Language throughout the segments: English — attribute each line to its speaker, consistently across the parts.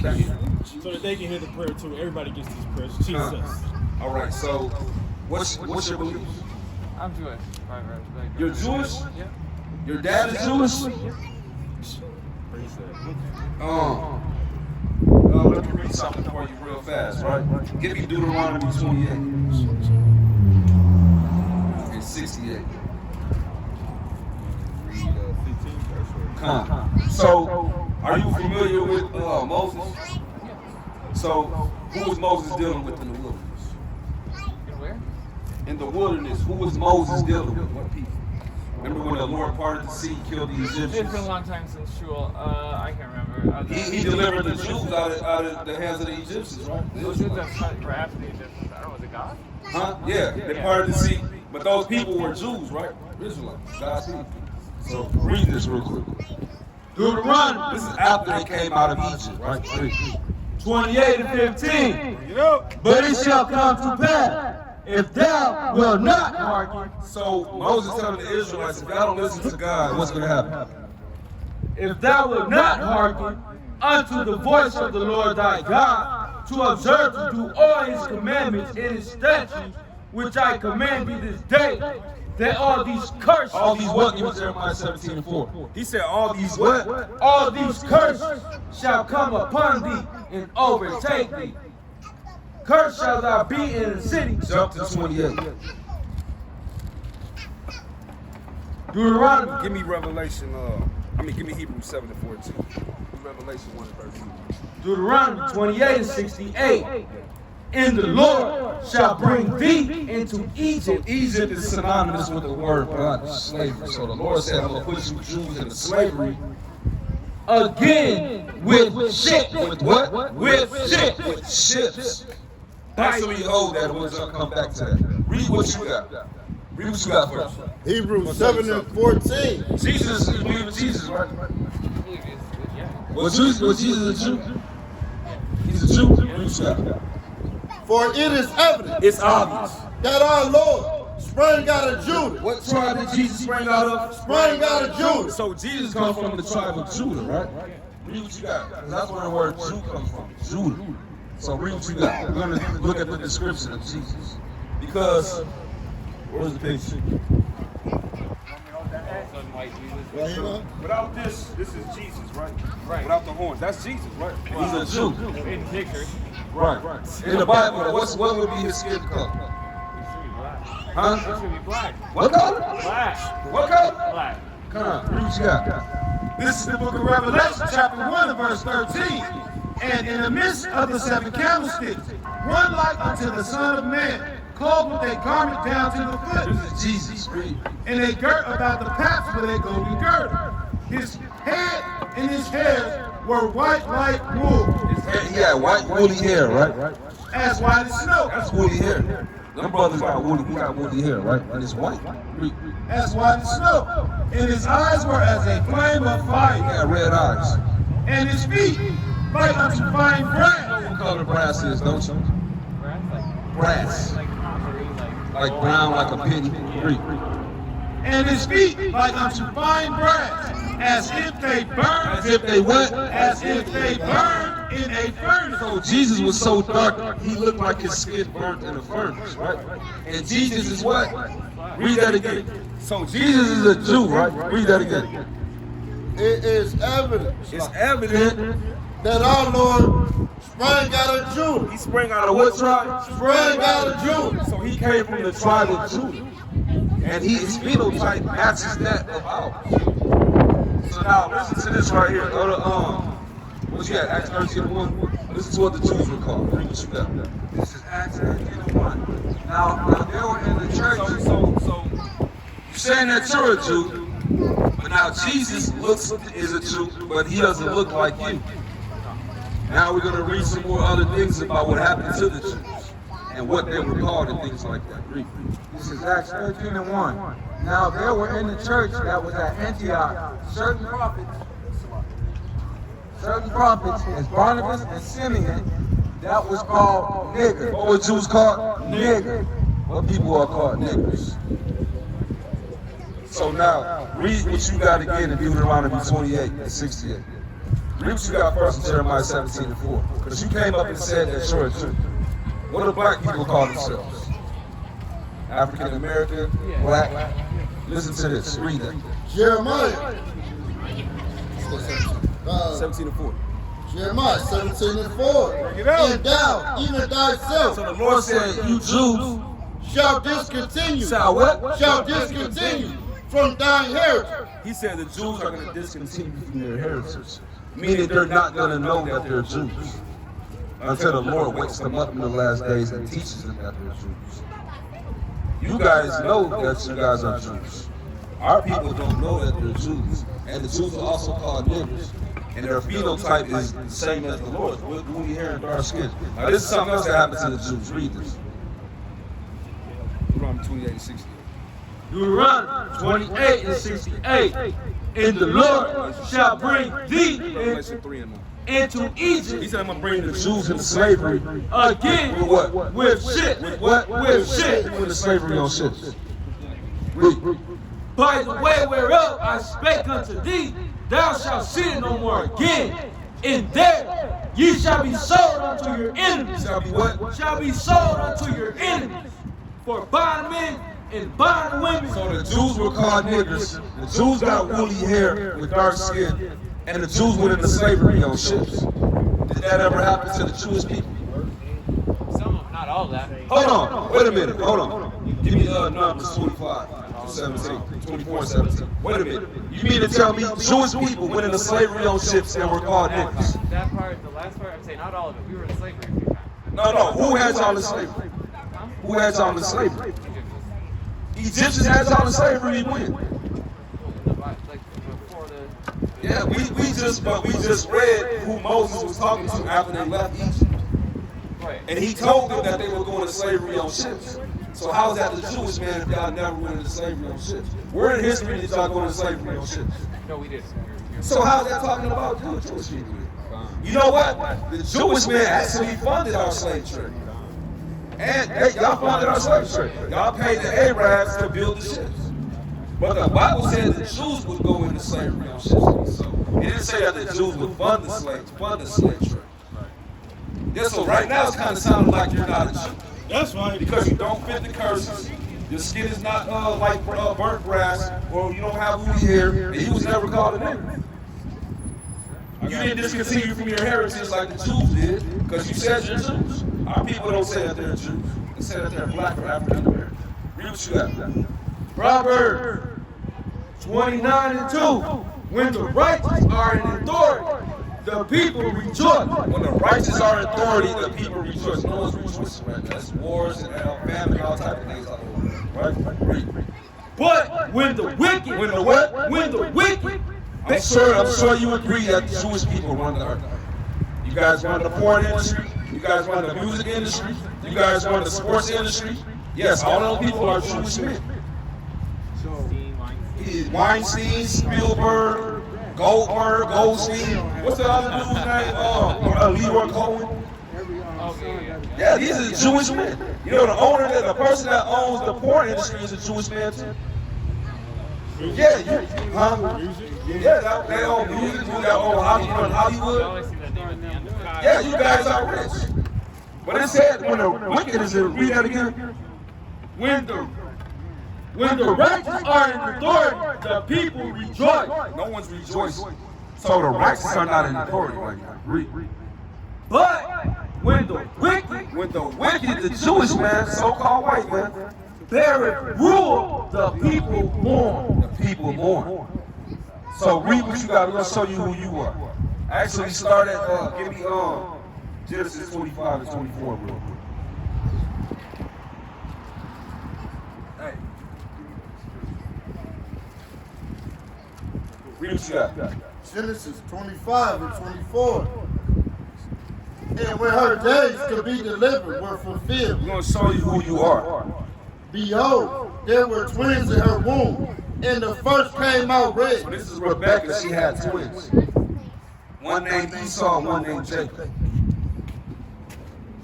Speaker 1: can hear.
Speaker 2: So that they can hear the prayer too. Everybody gets these prayers. Jesus.
Speaker 1: All right. So, what's your belief?
Speaker 3: I'm Jewish.
Speaker 1: You're Jewish?
Speaker 3: Yeah.
Speaker 1: Your dad is Jewish? Let me read something for you real fast, right? Give me Deuteronomy 28 and 68. So, are you familiar with Moses? So, who was Moses dealing with in the wilderness?
Speaker 3: Where?
Speaker 1: In the wilderness, who was Moses dealing with? What people? Remember when the Lord parted the sea, killed the Egyptians?
Speaker 3: It's been a long time since shul. I can't remember.
Speaker 1: He delivered the Jews out of the hands of the Egyptians, right?
Speaker 3: Those Jews that were after the Egyptians. I don't know, was it God?
Speaker 1: Huh? Yeah, they parted the sea. But those people were Jews, right? Israelites, God's people. So read this real quick. Deuteronomy, this is after they came out of Egypt, right?
Speaker 4: 28 and 15. But it shall come to pass, if thou wilt not hearken.
Speaker 1: So Moses telling the Israelites, if y'all don't listen to God, what's going to happen?
Speaker 4: If thou wilt not hearken unto the voice of the Lord thy God, to observe to do all his commandments and his statutes, which I command thee this day, that all these curses,
Speaker 1: All these what? Give me Jeremiah 17 and 4.
Speaker 2: He said all these what?
Speaker 4: all these curses shall come upon thee and overtake thee. Cursed shall thou be in the city.
Speaker 1: Jump to 28.
Speaker 4: Deuteronomy.
Speaker 1: Give me Revelation, give me Hebrews 7 and 14. Revelation 1 and 13.
Speaker 4: Deuteronomy 28 and 68. And the Lord shall bring thee into Egypt.
Speaker 1: Egypt is synonymous with the word bondage, slavery. So the Lord said, I'm going to put you Jews into slavery.
Speaker 4: Again with ships.
Speaker 1: With what?
Speaker 4: With ships.
Speaker 1: With ships. Actually, hold that. We'll come back to that. Read what you got. Read what you got first.
Speaker 5: Hebrews 7 and 14.
Speaker 1: Jesus, you believe in Jesus, right?
Speaker 3: Yeah.
Speaker 1: Was Jesus a Jew? He's a Jew? Read what you got.
Speaker 5: For it is evident
Speaker 1: It's obvious.
Speaker 5: that our Lord sprang out of Judah.
Speaker 1: What tribe did Jesus spring out of?
Speaker 5: Sprang out of Judah.
Speaker 1: So Jesus comes from the tribe of Judah, right? Read what you got. Because that's where the word Jew comes from. Judah. So read what you got. We're going to look at the description of Jesus. Because, where's the picture?
Speaker 5: Right here.
Speaker 2: Without this is Jesus, right?
Speaker 3: Right.
Speaker 2: Without the horns, that's Jesus, right?
Speaker 1: He's a Jew.
Speaker 3: In pictures.
Speaker 1: Right. In the Bible, what would be his skin color? Huh?
Speaker 3: It should be black.
Speaker 1: What color?
Speaker 3: Black.
Speaker 1: What color?
Speaker 3: Black.
Speaker 1: Come on, read what you got.
Speaker 4: This is the book of Revelation, chapter 1, verse 13. And in the midst of the seven candlesticks, one like unto the Son of Man, clothed with a garment down to the foot,
Speaker 1: This is Jesus. Read.
Speaker 4: and they girt about the paps with a golden girdle. His head and his hairs were white like wool,
Speaker 1: He had white woolly hair, right?
Speaker 4: as white as snow.
Speaker 1: That's woolly hair. Them brothers got woolly hair, right? And it's white. Read.
Speaker 4: As white as snow. And his eyes were as a flame of
Speaker 1: He
Speaker 4: fire,
Speaker 1: had red eyes.
Speaker 4: and his feet like unto fine brass,
Speaker 1: What color brass is, don't you?
Speaker 3: Brass?
Speaker 1: Brass.
Speaker 3: Like coppery,
Speaker 1: Like brown, like a penny. Read.
Speaker 4: and his feet like unto fine brass, as if they burned,
Speaker 1: As if they what?
Speaker 4: as if they burned in a furnace.
Speaker 1: So Jesus was so dark, he looked like his skin burnt in a furnace, right? And Jesus is what? Read that again. So Jesus is a Jew, right? Read that again.
Speaker 5: It is evident
Speaker 1: It's evident
Speaker 5: that our Lord sprang out of Judah.
Speaker 1: he sprang out of what tribe?
Speaker 5: Sprang out of Judah.
Speaker 1: So he came from the tribe of Judah. And his phenotype matches that of ours. So now listen to this right here. Go to what you got? Acts 13:1. Listen to what the Jews were called. Read what you got.
Speaker 4: This is Acts 13:1. Now they were in the church.
Speaker 1: So you're saying that you're a Jew, but now Jesus is a Jew, but he doesn't look like you. Now we're gonna read some more other things about what happened to the Jews and what they were called and things like that. Read.
Speaker 4: This is Acts 13:1. Now there were in the church that was at Antioch certain prophets as Barnabas and Simeon, that was called niggers.
Speaker 1: What were Jews called?
Speaker 4: Nigger.
Speaker 1: What people are called niggers. So now, read what you got again in Deuteronomy 28 and 68. Read what you got first in Jeremiah 17:4. Because you came up and said that you're a Jew. What do black people call themselves? African American, black. Listen to this. Read it.
Speaker 5: Jeremiah.
Speaker 2: 17:4.
Speaker 5: Jeremiah 17:4.
Speaker 2: it out.
Speaker 5: And thou, even thyself,
Speaker 1: So the Lord said, you Jews
Speaker 5: shall discontinue.
Speaker 1: shall what?
Speaker 5: Shall discontinue from thine heritage.
Speaker 1: He said the Jews are going to discontinue from their heritage. Meaning they're not going to know that they're Jews. Until the Lord wakes them up in the last days and teaches them that they're Jews. You guys know that you guys are Jews. Our people don't know that they're Jews. And the Jews are also called niggers. And their phenotype is the same as the Lord's. With woolly hair and dark skin. Now this is something else that happens to the Jews. Read this.
Speaker 2: Deuteronomy 28:60.
Speaker 4: Deuteronomy 28:68. And the Lord shall bring thee
Speaker 2: Revelation 3 and 1.
Speaker 4: into Egypt
Speaker 2: He said, I'm going to bring
Speaker 1: The
Speaker 2: the
Speaker 1: Jews into slavery.
Speaker 4: again
Speaker 1: With what?
Speaker 4: with ships.
Speaker 1: With what?
Speaker 4: With ships.
Speaker 1: Into slavery on ships. Read.
Speaker 4: By the way whereof I spake unto thee, thou shalt see it no more again. And there ye shall be sold unto your enemies.
Speaker 1: Shall be what?
Speaker 4: Shall be sold unto your enemies for bondmen and bondwomen.
Speaker 1: So the Jews were called niggers. The Jews got woolly hair with dark skin. And the Jews went into slavery on ships. Did that ever happen to the Jewish people?
Speaker 3: Some of them, not all of that.
Speaker 1: Hold on. Wait a minute. Hold on. Give me numbers 25, 17, 24, and 17. Wait a minute. You mean to tell me Jewish people went into slavery on ships and were called niggers?
Speaker 3: That part, the last part, I'm saying not all of it. We were in slavery a few times.
Speaker 1: No. Who has all the slavery? Who has all the slavery? Egyptians had all the slavery when?
Speaker 3: Like before the.
Speaker 1: Yeah, we just read who Moses was talking to after they left Egypt.
Speaker 3: Right.
Speaker 1: And he told them that they were going to slavery on ships. So how is that the Jewish man if y'all never went into slavery on ships? Where in history did y'all go into slavery on ships?
Speaker 3: No, we didn't.
Speaker 1: So how's that talking about Jewish people? You know what? The Jewish man actually funded our slave trade. And y'all funded our slave trade. Y'all paid the Arabs to build the ships. But the Bible said the Jews would go into slavery on ships. So it didn't say that the Jews would fund the slave trade. Yeah, so right now it's kind of sounding like you're not a Jew.
Speaker 2: That's right.
Speaker 1: Because you don't fit the curses. Your skin is not like burnt grass, or you don't have woolly hair, and he was never called a nigger. You didn't discontinue from your heritage like the Jews did, because you said you're Jews. Our people don't say that they're Jews. They say that they're black or African American. Read what you got.
Speaker 4: Proverbs 29:2. When the righteous are in authority, the people rejoice.
Speaker 1: When the righteous are in authority, the people rejoice. No one's rejoicing right now. That's wars and famine, all type of things like that. Right? Read.
Speaker 4: But when the wicked,
Speaker 1: When the what?
Speaker 4: when the wicked,
Speaker 1: I'm sure you agree that the Jewish people run the earth. You guys run the porn industry. You guys run the music industry. You guys run the sports industry. Yes, all those people are Jewish men. Weinstein, Spielberg, Goldstein. What's the other dude's name? Leroy Cohen. Yeah, these are Jewish men. You know, the person that owns the porn industry is a Jewish man too. Yeah, Yeah, they own music, they own Hollywood. Yeah, you guys are rich. But it said when the wicked is in, read that again.
Speaker 4: when the righteous are in authority, the people rejoice.
Speaker 1: No one's rejoicing. So the righteous are not in authority right now. Read.
Speaker 4: But when the
Speaker 1: Wicked, the Jewish man, so-called white man,
Speaker 4: beareth rule, the people mourn.
Speaker 1: the people mourn. So read what you got. We're gonna show you who you are. Actually, start at give me Genesis 25 and 24 real quick. Hey. Read what you got.
Speaker 5: Genesis 25 and 24. And when her days to be delivered were fulfilled,
Speaker 1: We're gonna show you who you are.
Speaker 5: behold, there were twins in her womb, and the first came out
Speaker 1: So
Speaker 5: red.
Speaker 1: this is Rebecca. She had twins. One named Esau, one named Jacob.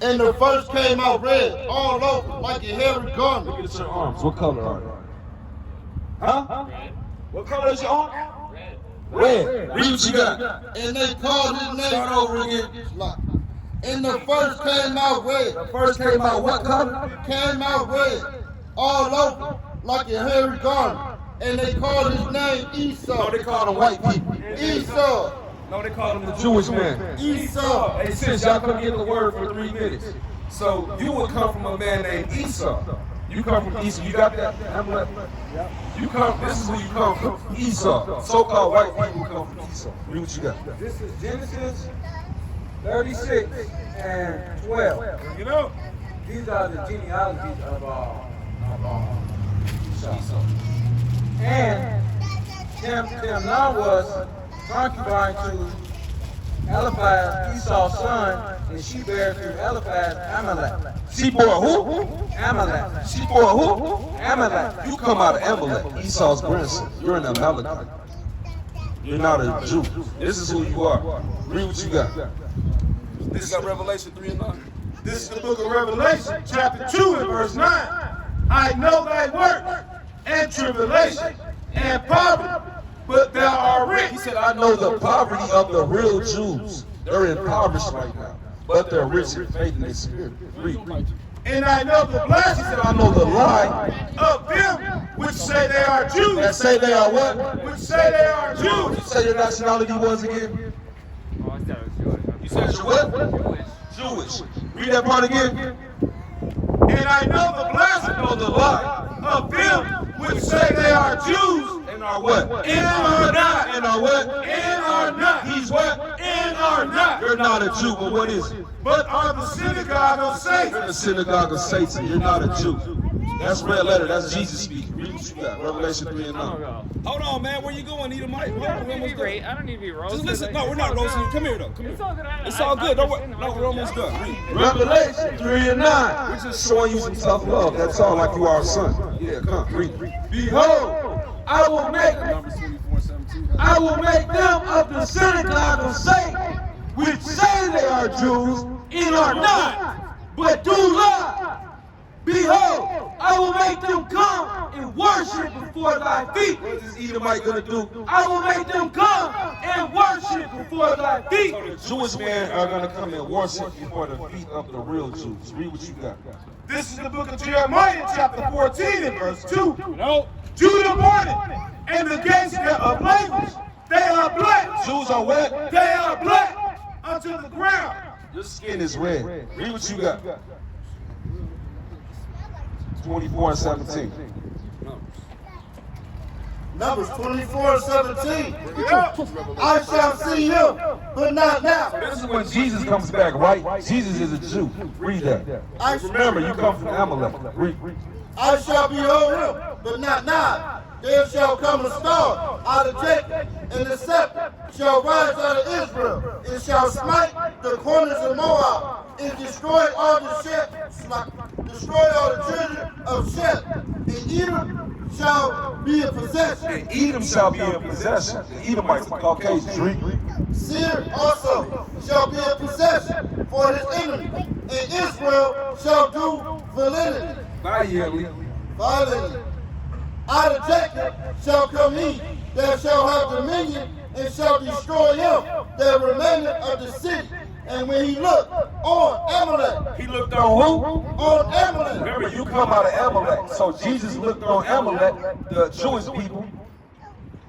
Speaker 5: And the first came out red, all over, like a hairy garment.
Speaker 1: Look at your arms. What color are they? Huh?
Speaker 3: Red.
Speaker 1: What color is your arm?
Speaker 3: Red.
Speaker 1: Red. Read what you got.
Speaker 5: And they called his name.
Speaker 1: Start over again.
Speaker 5: And the first came out red.
Speaker 1: The first came out what color?
Speaker 5: Came out red. All over. Like a hairy garment. And they called his name Esau.
Speaker 1: No, they call them white people.
Speaker 5: Esau.
Speaker 2: No, they call him the
Speaker 1: Jewish man.
Speaker 5: Esau.
Speaker 1: Hey, sis, y'all couldn't get the word for 3 minutes. So you would come from a man named Esau. You come from Esau. You got that? Amalek? You come. This is who you come from. Esau. So-called white people come from Esau. Read what you got.
Speaker 4: This is Genesis 36 and 12.
Speaker 2: You know?
Speaker 4: These are the genealogies of Esau. And Timnah was concubine to Eliphaz, Esau's son, and she bare through Eliphaz Amalek.
Speaker 1: She bore who?
Speaker 4: Amalek.
Speaker 1: She bore who? Amalek. You come out of Amalek, Esau's grandson. You're an Amalekite. You're not a Jew. This is who you are. Read what you got.
Speaker 6: This is Revelation 3 and 9. This is the book of Revelation, chapter 2 and verse 9. I know thy work and tribulation and poverty, but thou art rich.
Speaker 1: He said, I know the poverty of the real Jews. They're impoverished right now, but they're rich in faith and in spirit. Read.
Speaker 6: And I know the blasphemy.
Speaker 1: He said, I know the lie
Speaker 6: of them which say they are Jews.
Speaker 1: that say they are what?
Speaker 6: Which say they are Jews.
Speaker 1: You say your nationality was again?
Speaker 3: Oh, I said it was Jewish.
Speaker 1: You said you're what?
Speaker 3: Jewish.
Speaker 1: Jewish. Read that part again.
Speaker 6: And I know the
Speaker 1: I
Speaker 6: blasphemy
Speaker 1: know the lie
Speaker 6: of them which say they are Jews.
Speaker 1: and are what?
Speaker 6: And are not.
Speaker 1: And are what?
Speaker 6: And are not.
Speaker 1: He's what?
Speaker 6: And are not.
Speaker 1: You're not a Jew, but what is it?
Speaker 6: But are the synagogue of
Speaker 1: You're
Speaker 6: Satan.
Speaker 1: the synagogue of Satan. You're not a Jew. That's red letter. That's Jesus speaking. Read what you got. Revelation 3 and
Speaker 3: I don't
Speaker 1: 9.
Speaker 3: know.
Speaker 2: Hold on, man. Where you going? Need a mic?
Speaker 3: I don't
Speaker 2: We're
Speaker 3: need to
Speaker 2: almost
Speaker 3: be
Speaker 2: done.
Speaker 3: I don't need to be roasted.
Speaker 2: Just listen.
Speaker 3: Like,
Speaker 2: No, we're
Speaker 3: it's
Speaker 2: not
Speaker 3: all
Speaker 2: roasting you.
Speaker 3: good.
Speaker 2: Come here, though. Come here.
Speaker 3: It's all good.
Speaker 2: It's all good. Don't worry.
Speaker 3: understand.
Speaker 2: No, we're almost done. Read.
Speaker 1: Revelation 3 and 9. We're just showing you some tough love. That's all, like you are a son. Yeah, come. Read.
Speaker 4: Behold, I will make
Speaker 2: Numbers 24:17.
Speaker 4: I will make them of the synagogue of Satan, which say they are Jews and are not, but do lie. Behold, I will make them come and worship before thy feet.
Speaker 1: What is this Edomite gonna do?
Speaker 4: I will make them come and worship before thy feet.
Speaker 1: So the Jewish men are gonna come and worship before the feet of the real Jews. Read what you got.
Speaker 6: This is the book of Jeremiah, chapter 14 and verse 2.
Speaker 2: No.
Speaker 6: Judah mourning, and the gates of language, they are black.
Speaker 1: Jews are what?
Speaker 6: They are black unto the ground.
Speaker 1: Your skin is red. Read what you got. 24 and 17.
Speaker 5: Numbers 24:17. I shall see him, but not now.
Speaker 1: This is when Jesus comes back, right? Jesus is a Jew. Read that. Remember, you come from Amalek. Read.
Speaker 5: I shall behold him, but not now. There shall come a star out of Jacob, and the scepter shall rise out of Israel. It shall smite the corners of Moab, and destroy all the children of Shem. And Edom shall be a possession.
Speaker 1: And Edom shall be in possession. The Edomites, the Caucasians. Read.
Speaker 5: Seir also shall be a possession for his enemy, and Israel shall do violently. Violently. Out of Jacob shall come he that shall have dominion, and shall destroy him that remaineth of the city. And when he looked on Amalek,
Speaker 1: He looked on who?
Speaker 5: on Amalek,
Speaker 1: Remember, you come out of Amalek. So Jesus looked on Amalek, the Jewish people.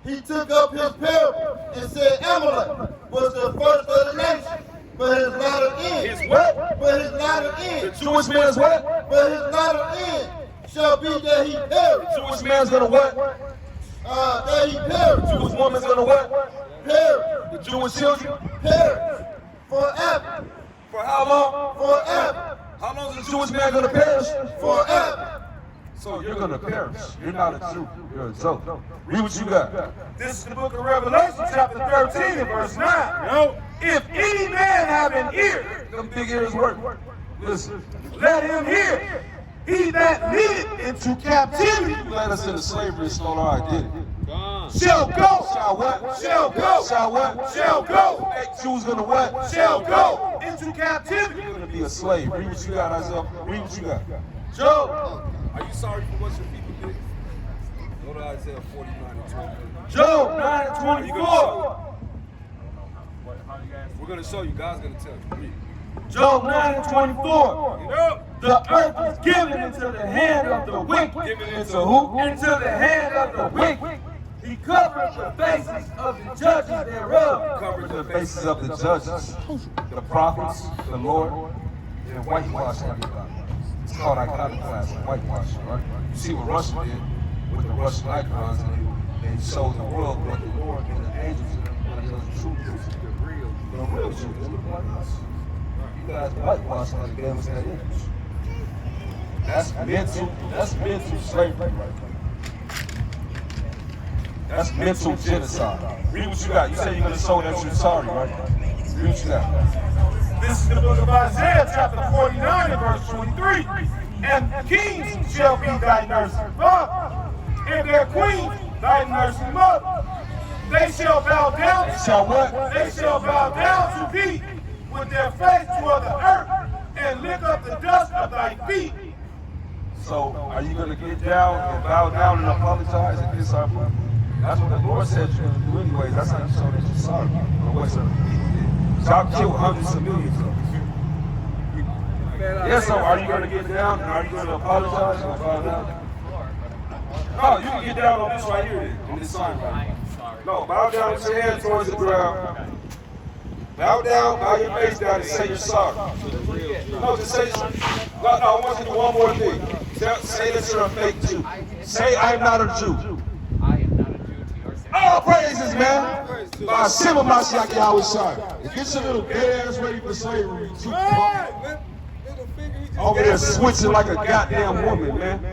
Speaker 5: he took up his parable and said, Amalek was the first of the nation, but his latter end.
Speaker 1: His what?
Speaker 5: But his latter
Speaker 1: The
Speaker 5: end.
Speaker 1: Jewish man's what?
Speaker 5: But his latter end shall be that he perish.
Speaker 1: Jewish man's gonna what?
Speaker 5: That he perish.
Speaker 1: Jewish woman's gonna what?
Speaker 5: Perish.
Speaker 1: The Jewish children?
Speaker 5: Perish. Forever.
Speaker 1: For how long?
Speaker 5: Forever.
Speaker 1: How long is the Jewish man gonna perish?
Speaker 5: Forever.
Speaker 1: So you're gonna perish. You're not a Jew. You're a Zoe. Read what you got.
Speaker 6: This is the book of Revelation, chapter 13 and verse 9.
Speaker 2: No.
Speaker 6: If any man have an ear,
Speaker 1: Them big ears work. Listen.
Speaker 6: let him hear. He that leadeth into captivity
Speaker 1: You led us into slavery and stole our identity.
Speaker 2: Gone.
Speaker 6: shall go.
Speaker 1: Shall what?
Speaker 6: Shall go.
Speaker 1: Shall what?
Speaker 6: Shall go.
Speaker 1: Hey, Jews gonna what?
Speaker 6: Shall go into captivity.
Speaker 1: You're gonna be a slave. Read what you got, Isaiah. Read what you got.
Speaker 6: Job.
Speaker 2: Are you sorry for what your people did?
Speaker 1: to Isaiah 49 and 20.
Speaker 4: Job 9 and 24.
Speaker 1: We're going to show you. God's going to tell you. Read.
Speaker 4: Job 9 and 24.
Speaker 1: Get up.
Speaker 4: The earth is given into the hand of the wicked.
Speaker 1: Given into who?
Speaker 4: Into the hand of the wicked. He covered the faces of the judges thereof.
Speaker 1: Covered the faces of the judges, the prophets, the Lord, and whitewash everybody. It's called iconoclasm, whitewashing, right? You see what Russia did with the Russian icons, and they showed the world what the Lord and the angels and everybody else true Jews, the real Jews, they look like us. You guys whitewash like gave us that image. That's mental slavery right there. That's mental genocide. Read what you got. You say you're going to show that you're sorry, right? Read what you got.
Speaker 6: This is the book of Isaiah, chapter 49 and verse 23. And kings shall be thy nursing father, and their queen thy nursing mother. They shall bow down.
Speaker 1: Shall what?
Speaker 6: They shall bow down to thee with their face toward the earth, and lick up the dust of thy feet.
Speaker 1: So, are you going to get down and bow down and apologize and kiss our brother? That's what the Lord said you're going to do anyways. That's how you show that you're sorry for what some people did. Y'all killed hundreds of millions of us. Yes, so are you going to get down and are you going to apologize and bow down? No, you can get down on this right here then, on this sign right here. No, bow down with your head towards the ground. Bow down, bow your face down and say you're sorry. No, just say, no, I want you to do one more thing. Say that you're a fake Jew. Say I'm not a Jew. All praises, man. Simba Mashiach Yahweh Shai. Get your little dead ass ready for slavery. Over there switching like a goddamn woman, man.